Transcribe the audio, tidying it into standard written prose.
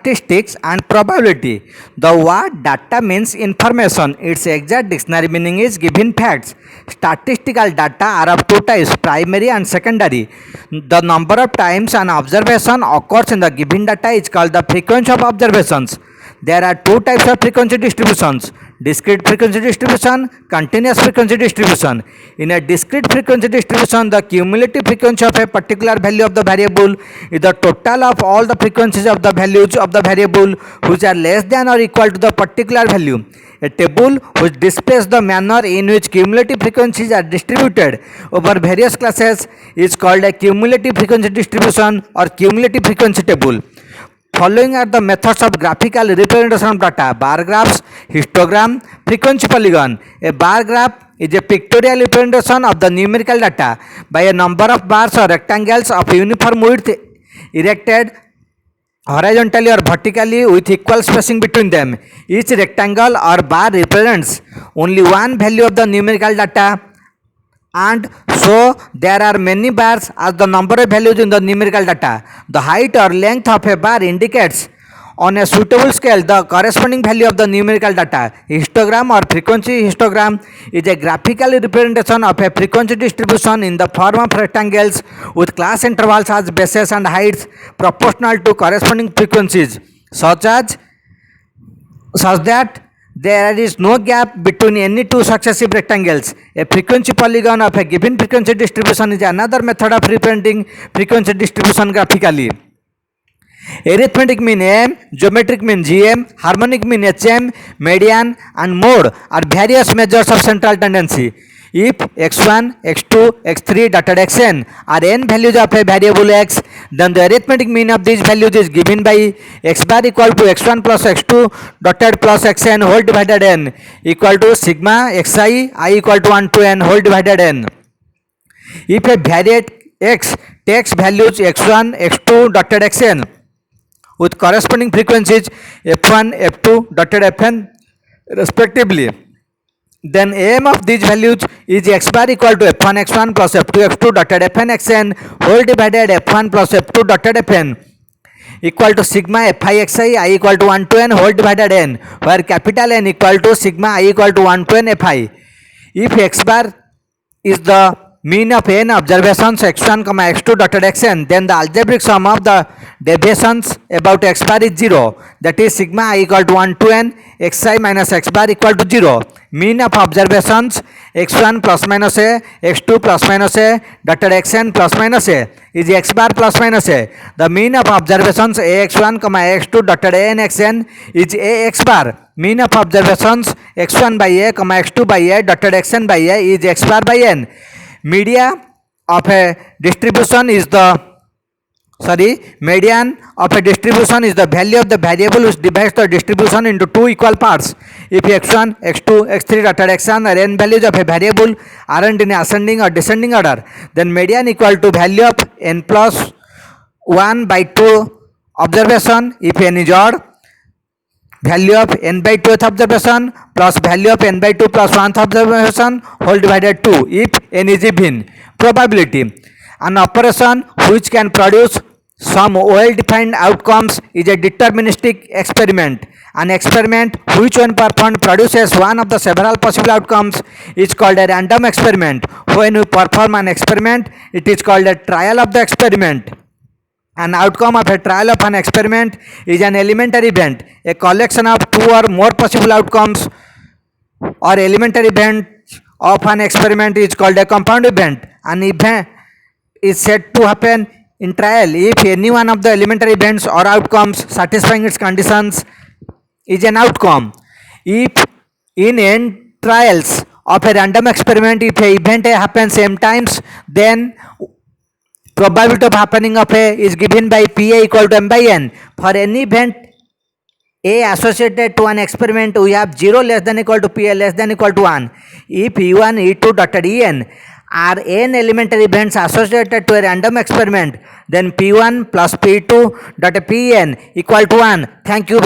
statistics and probability. The word data means information. Its exact dictionary meaning is given facts. Statistical data are of two types, primary and secondary. The number of times an observation occurs in the given data is called the frequency of observations. There are two types of frequency distributions, discrete frequency distribution, continuous frequency distribution. In a discrete frequency distribution, the cumulative frequency of a particular value of the variable is the total of all the frequencies of the values of the variable which are less than or equal to the particular value. A table which displays the manner in which cumulative frequencies are distributed over various classes is called a cumulative frequency distribution or cumulative frequency table. Following are the methods of graphical representation of data: bar graphs, histogram, frequency polygon. A bar graph is a pictorial representation of the numerical data by a number of bars or rectangles of uniform width erected horizontally or vertically with equal spacing between them. Each rectangle or bar represents only one value of the numerical data, and so there are many bars as the number of values in the numerical data. The height or length of a bar indicates on a suitable scale the corresponding value of the numerical data. Histogram or frequency histogram is a graphical representation of a frequency distribution in the form of rectangles with class intervals as bases and heights proportional to corresponding frequencies, such that there is no gap between any two successive rectangles. A frequency polygon of a given frequency distribution is another method of representing frequency distribution graphically. Arithmetic mean m, geometric mean gm, harmonic mean hm, median and mode are various measures of central tendency. If x1, x2, x3 dotted xn are n values of a variable x, then the arithmetic mean of these values is given by x bar equal to x1 plus x2 dotted plus xn whole divided n equal to sigma xi I equal to 1 to n whole divided n. If a variate x takes values x1, x2 dotted xn with corresponding frequencies f1, f2 dotted fn respectively, then am of these values is x bar equal to f1 x1 plus f2 x2 dotted fn xn whole divided f1 plus f2 dotted fn equal to sigma fi xi I equal to 1 to n whole divided n, where capital N equal to sigma I equal to 1 to n fi. If x bar is the mean of n observations x1, x2 dotted xn, then the algebraic sum of the deviations about x bar is 0, that is sigma I equal to 1 to n xi minus x bar equal to 0. Mean of observations x1 plus minus a, x2 plus minus a dotted xn plus minus a is x bar plus minus a. The mean of observations ax1, ax2 dotted an xn is ax bar. Mean of observations x1 by a, x2 by a dotted xn by a is x bar by n. Median of a distribution is the value of the variable which divides the distribution into two equal parts. If x1, x2, x3 dotted xn are n values of a variable aren't in ascending or descending order, then median equal to value of n plus 1 by 2 observation if n is odd, value of n by 2th observation plus value of n by 2 plus 1th observation whole divided 2 if n is even. Probability: an operation which can produce some well-defined outcomes is a deterministic experiment. An experiment which when performed produces one of the several possible outcomes is called a random experiment. When we perform an experiment, it is called a trial of the experiment. An outcome of a trial of an experiment is an elementary event. A collection of two or more possible outcomes or elementary events of an experiment is called a compound event. An event is said to happen in trial if any one of the elementary events or outcomes satisfying its conditions is an outcome. If in n trials of a random experiment, if a event A happens m times, then probability of happening of A is given by Pa equal to m by n. For any event A associated to an experiment, we have 0 less than equal to Pa less than equal to 1. If E1, E2 dotted En are n elementary events associated to a random experiment, then P1 plus P2 dot Pn equal to 1. Thank you.